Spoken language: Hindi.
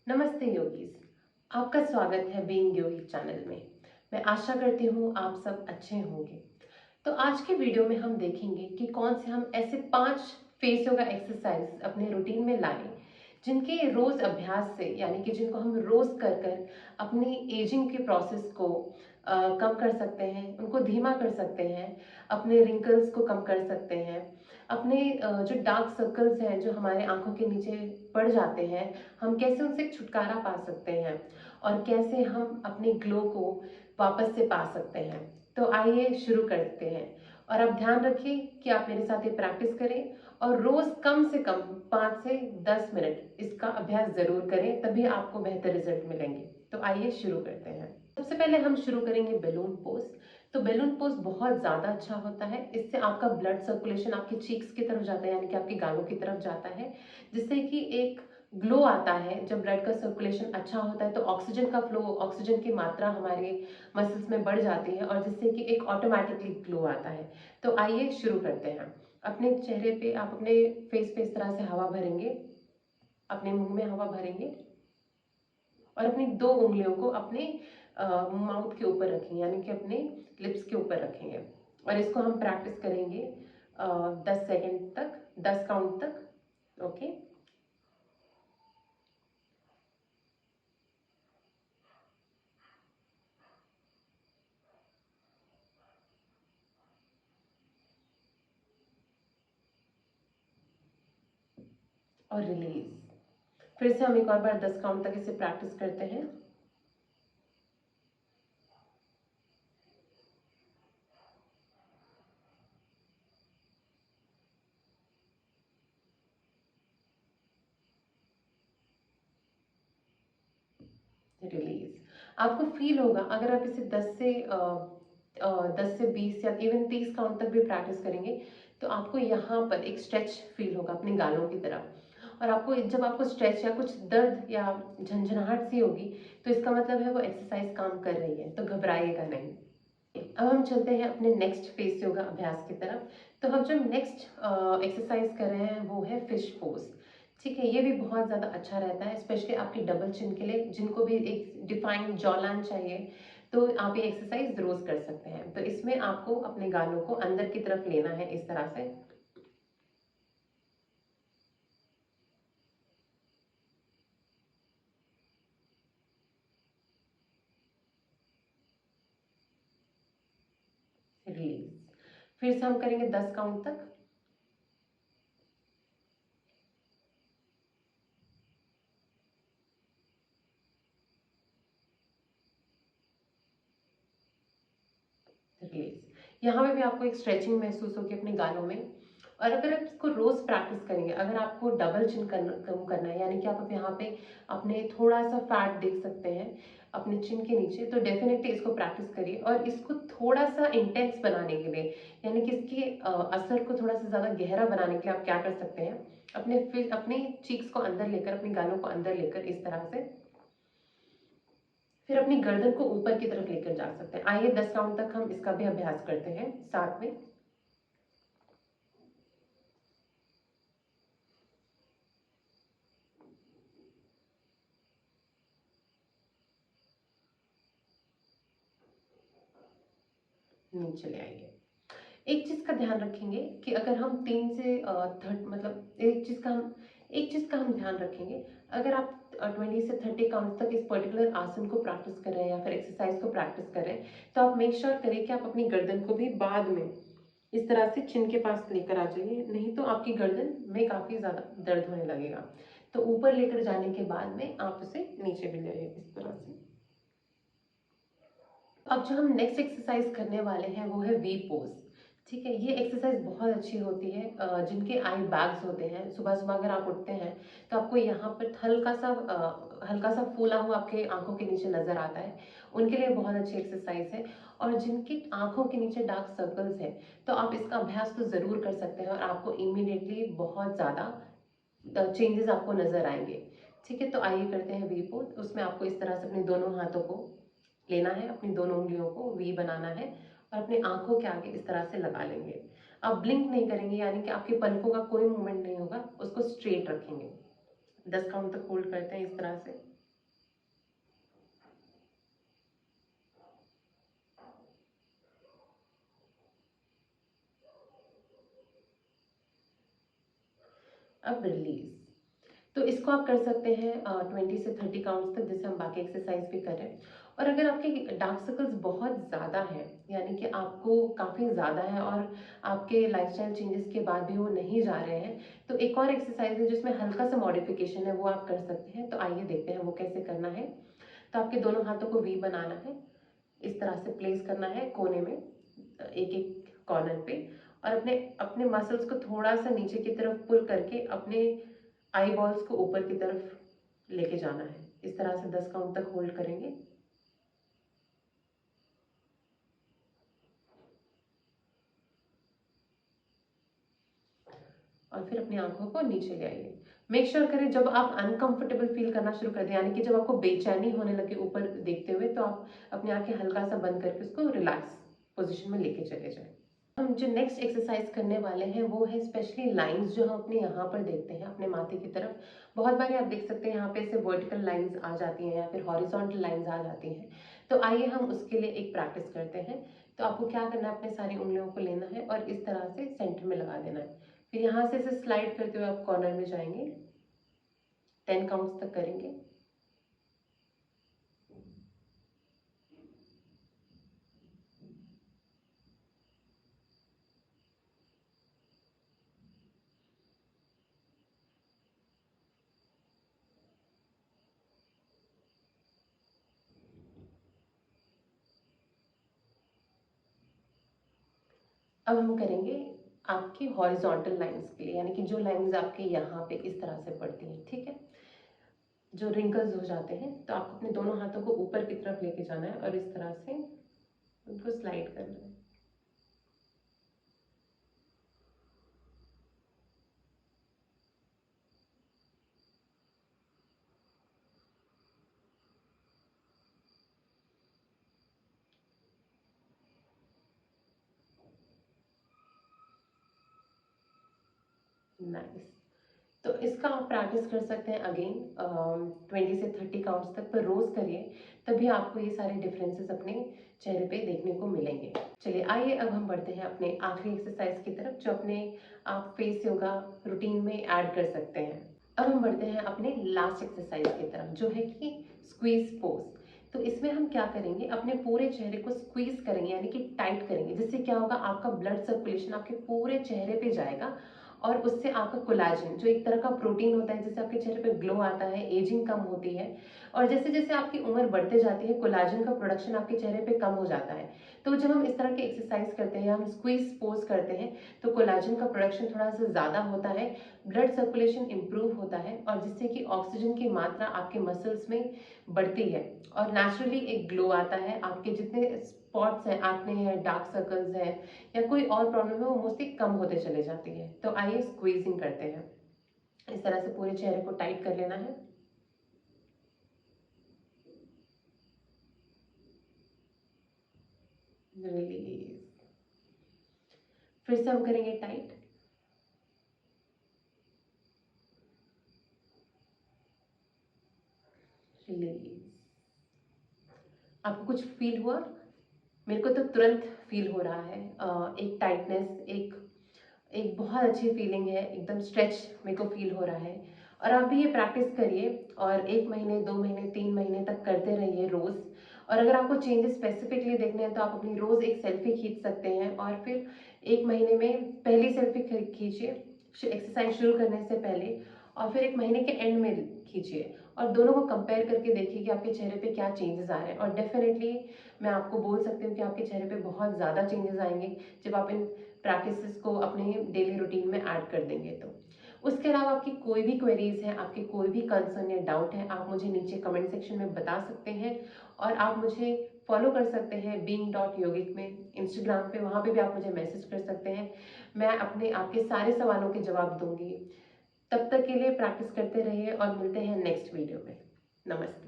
नमस्ते योगीज। आपका स्वागत है बीइंग योगी चैनल में। मैं आशा करती हूँ आप सब अच्छे होंगे। तो आज के वीडियो में हम देखेंगे कि कौन से हम ऐसे 5 फेस योगा एक्सरसाइज अपने रूटीन में लाएं जिनके रोज अभ्यास से, यानी कि जिनको हम रोज कर कर अपनी एजिंग के प्रोसेस को कम कर सकते हैं, उनको धीमा कर सकते हैं, अपने रिंकल्स को कम कर सकते हैं, अपने जो डार्क सर्कल्स हैं जो हमारे आंखों के नीचे पड़ जाते हैं, हम कैसे उनसे छुटकारा पा सकते हैं और कैसे हम अपने ग्लो को वापस से पा सकते हैं। तो आइए शुरू करते हैं। और अब ध्यान रखिए कि आप मेरे साथ ये प्रैक्टिस करें और रोज कम से कम 5 से 10 मिनट इसका अभ्यास जरूर करें, तभी आपको बेहतर रिजल्ट मिलेंगे। तो आइए शुरू करते हैं। सबसे पहले हम शुरू करेंगे बैलून पोज। तो बैलून पोज बहुत ज्यादा अच्छा होता है। इससे आपका ब्लड सर्कुलेशन आपके चीक्स की तरफ जाता है, यानी कि आपके गालों की तरफ जाता है, जिससे कि एक ग्लो आता है। जब ब्लड का सर्कुलेशन अच्छा होता है तो ऑक्सीजन का फ्लो, ऑक्सीजन की मात्रा हमारे मसल्स में बढ़ जाती है और जिससे कि एक ऑटोमेटिकली ग्लो आता है। तो आइए शुरू करते हैं। अपने चेहरे पे, आप अपने फेस पे इस तरह से हवा भरेंगे, अपने मुंह में हवा भरेंगे और अपनी 2 उंगलियों को अपने माउथ के ऊपर रखेंगे, यानी कि अपने लिप्स के ऊपर रखेंगे। और इसको हम प्रैक्टिस करेंगे 10 सेकेंड तक, 10 काउंट तक। ओके। और रिलीज। फिर से हम एक और बार 10 काउंट तक इसे प्रैक्टिस करते हैं। रिलीज। आपको फील होगा, अगर आप इसे 10 से 20 या इवन 30 काउंट तक भी प्रैक्टिस करेंगे तो आपको यहाँ पर एक स्ट्रेच फील होगा अपने गालों की तरफ। और आपको जब आपको स्ट्रेच या कुछ दर्द या झंझनाहट सी होगी तो इसका मतलब है वो एक्सरसाइज काम कर रही है, तो घबराइएगा नहीं। अब हम चलते हैं अपने नेक्स्ट फेस योगा अभ्यास की तरफ। तो हम जो नेक्स्ट एक्सरसाइज कर रहे हैं वो है फिश पोज। ठीक है, ये भी बहुत ज्यादा अच्छा रहता है, स्पेशली आपके डबल चिन के लिए, जिनको भी एक डिफाइंड जॉ लाइन चाहिए। तो आप ये एक्सरसाइज रोज कर सकते हैं। तो इसमें आपको अपने गालों को अंदर की तरफ लेना है इस तरह से। रिलीज। फिर से हम करेंगे 10 काउंट तक। रिलीज। यहाँ पे भी आपको एक स्ट्रेचिंग महसूस होगी अपने गालों में। और अगर आप इसको रोज प्रैक्टिस करेंगे, अगर आपको डबल चिन कम करना है, यानी कि आप यहाँ पे अपने थोड़ा सा फैट देख सकते हैं अपने चिन के नीचे, तो डेफिनेटली इसको प्रैक्टिस करिए। और इसको थोड़ा सा इंटेंस बनाने के लिए, यानी कि इसके असर को थोड़ा सा ज्यादा गहरा बनाने के लिए आप क्या कर सकते हैं, अपने चीक्स को अंदर लेकर, अपने गालों को अंदर लेकर इस तरह से, फिर अपनी गर्दन को ऊपर की तरफ लेकर जा सकते हैं। आइए 10 काउंट तक हम इसका भी अभ्यास करते हैं साथ में। नीचे ले आइए। एक चीज का ध्यान रखेंगे कि अगर हम 3 से थर्ड, मतलब एक चीज का हम ध्यान रखेंगे। अगर आप 20 से 30 काउंट तक इस पर्टिकुलर आसन को प्रैक्टिस कर रहे हैं या फिर एक्सरसाइज को प्रैक्टिस कर रहे हैं, तो आप मेक श्योर करिए कि आप अपनी गर्दन को भी बाद में इस तरह से चिन के पास लेकर आ जाइए, नहीं तो आपकी गर्दन में काफी ज्यादा दर्द होने लगेगा। तो ऊपर लेकर जाने के बाद में आप उसे नीचे भी ले आइए इस तरह से। अब जो हम नेक्स्ट एक्सरसाइज करने वाले हैं वो है वी पोज। ठीक है, ये एक्सरसाइज बहुत अच्छी होती है। जिनके आई बैग्स होते हैं, सुबह सुबह अगर आप उठते हैं तो आपको यहाँ पर हल्का सा फूला हुआ आपके आंखों के नीचे नजर आता है, उनके लिए बहुत अच्छी एक्सरसाइज है। और जिनकी आंखों के नीचे डार्क सर्कल्स है, तो आप इसका अभ्यास तो जरूर कर सकते हैं और आपको इमीडिएटली बहुत ज्यादा चेंजेस आपको नजर आएंगे। ठीक है, तो आइए करते हैं वी पोज। उसमें आपको इस तरह से अपने दोनों हाथों को लेना है, अपनी दोनों उंगलियों को वी बनाना है और अपने आंखों के आगे इस तरह से लगा लेंगे। आप ब्लिंक नहीं करेंगे, यानी कि आपके पलकों का कोई मूवमेंट नहीं होगा, उसको स्ट्रेट रखेंगे। 10 काउंट तक होल्ड करते हैं इस तरह से। अब रिलीज। तो इसको आप कर सकते हैं 20 से 30 काउंट्स तक, जैसे हम बाकी एक्सरसाइज भी कर रहे हैं। और अगर आपके डार्क सर्कल्स बहुत ज़्यादा हैं, यानी कि आपको काफ़ी ज़्यादा है और आपके लाइफस्टाइल चेंजेस के बाद भी वो नहीं जा रहे हैं, तो एक और एक्सरसाइज है जिसमें हल्का सा मॉडिफिकेशन है, वो आप कर सकते हैं। तो आइए देखते हैं वो कैसे करना है। तो आपके दोनों हाथों को वी बनाना है, इस तरह से प्लेस करना है कोने में, एक एक कॉर्नर पे, और अपने अपने मसल्स को थोड़ा सा नीचे की तरफ पुल करके अपने आई बॉल्स को ऊपर की तरफ लेके जाना है। इस तरह से 10 काउंट तक होल्ड करेंगे। और फिर अपनी आंखों को नीचे ले आइए। मेक श्योर करें जब आप अनकंफर्टेबल फील करना शुरू कर दें, यानी कि जब आपको बेचैनी होने लगे ऊपर देखते हुए, तो आप अपनी आंखें हल्का सा बंद करके उसको रिलैक्स पोजीशन में लेके चले जाएं। हम जो नेक्स्ट एक्सरसाइज करने वाले हैं वो है स्पेशली लाइंस, जो हम अपने यहाँ पर देखते हैं अपने माथे की तरफ। बहुत बार आप देख सकते हैं यहाँ पे ऐसे वर्टिकल लाइंस आ जाती हैं या फिर हॉरिजॉन्टल लाइंस आ जाती हैं। तो आइए हम उसके लिए एक प्रैक्टिस करते हैं। तो आपको क्या करना है, अपने सारी उंगलियों को लेना है और इस तरह से सेंटर में लगा देना है। फिर यहाँ से इसे स्लाइड करते हुए आप कॉर्नर में जाएंगे, 10 काउंट्स तक करेंगे। अब हम करेंगे आपकी हॉरिजॉन्टल लाइंस के लिए, यानी कि जो लाइंस आपके यहाँ पे इस तरह से पड़ती हैं, ठीक है, जो रिंकल्स हो जाते हैं। तो आपको अपने दोनों हाथों को ऊपर की तरफ लेके जाना है और इस तरह से उनको स्लाइड करना है। नाइस। तो इसका आप प्रैक्टिस कर सकते हैं अगेन 20 से 30 काउंट्स तक, पर रोज करिए, तभी आपको ये सारे डिफरेंसेस अपने चेहरे पे देखने को मिलेंगे। चलिए आइए अब हम बढ़ते हैं अपने आखिरी एक्सरसाइज की तरफ, जो अपने आप फेस योगा रूटीन में ऐड कर सकते हैं। अब हम बढ़ते हैं अपने लास्ट एक्सरसाइज की तरफ, जो है कि स्क्वीज पोज। तो इसमें हम क्या करेंगे, अपने पूरे चेहरे को स्क्वीज करेंगे, यानी कि टाइट करेंगे, जिससे क्या होगा, आपका ब्लड सर्कुलेशन आपके पूरे चेहरे पे जाएगा और उससे आपका कोलाजन, जो एक तरह का प्रोटीन होता है जिससे आपके चेहरे पे ग्लो आता है, एजिंग कम होती है। और जैसे जैसे आपकी उम्र बढ़ते जाती है, कोलाजन का प्रोडक्शन आपके चेहरे पे कम हो जाता है। तो जब हम इस तरह की एक्सरसाइज करते हैं, हम स्क्वीज पोज करते हैं, तो कोलाजन का प्रोडक्शन थोड़ा सा ज़्यादा होता है, ब्लड सर्कुलेशन इंप्रूव होता है, और जिससे कि ऑक्सीजन की मात्रा आपके मसल्स में बढ़ती है और नेचुरली एक ग्लो आता है। आपके जितने स्पॉट्स हैं, एक्ने हैं, डार्क सर्कल्स हैं या कोई और प्रॉब्लम है, वो मोस्टली कम होते चले जाती है। तो आइए स्क्वीजिंग करते हैं। इस तरह से पूरे चेहरे को टाइट कर लेना है। रिलीज। फिर से हम करेंगे टाइट। रिलीज। आपको कुछ फील हुआ? मेरे को तो तुरंत फील हो रहा है एक टाइटनेस, एक एक बहुत अच्छी फीलिंग है, एकदम स्ट्रेच मेरे को फील हो रहा है। और आप भी ये प्रैक्टिस करिए और 1 महीने, 2 महीने, 3 महीने तक करते रहिए रोज। और अगर आपको चेंजेस स्पेसिफिकली देखने हैं तो आप अपनी रोज एक सेल्फी खींच सकते हैं और फिर 1 महीने में पहली सेल्फी खींचिए एक्सरसाइज शुरू करने से पहले, और फिर 1 महीने के एंड में खींचिए और दोनों को कंपेयर करके देखिए कि आपके चेहरे पे क्या चेंजेस आ रहे हैं। और डेफिनेटली मैं आपको बोल सकती हूँ कि आपके चेहरे पे बहुत ज़्यादा चेंजेस आएंगे जब आप इन प्रैक्टिसेस को अपने डेली रूटीन में ऐड कर देंगे। तो उसके अलावा आपकी कोई भी क्वेरीज है, आपके कोई भी कंसर्न या डाउट है, आप मुझे नीचे कमेंट सेक्शन में बता सकते हैं। और आप मुझे फॉलो कर सकते हैं being.yogic में, इंस्टाग्राम पे, वहाँ पे भी आप मुझे मैसेज कर सकते हैं। मैं अपने आपके सारे सवालों के जवाब दूंगी। तब तक के लिए प्रैक्टिस करते रहिए और मिलते हैं नेक्स्ट वीडियो में। नमस्ते।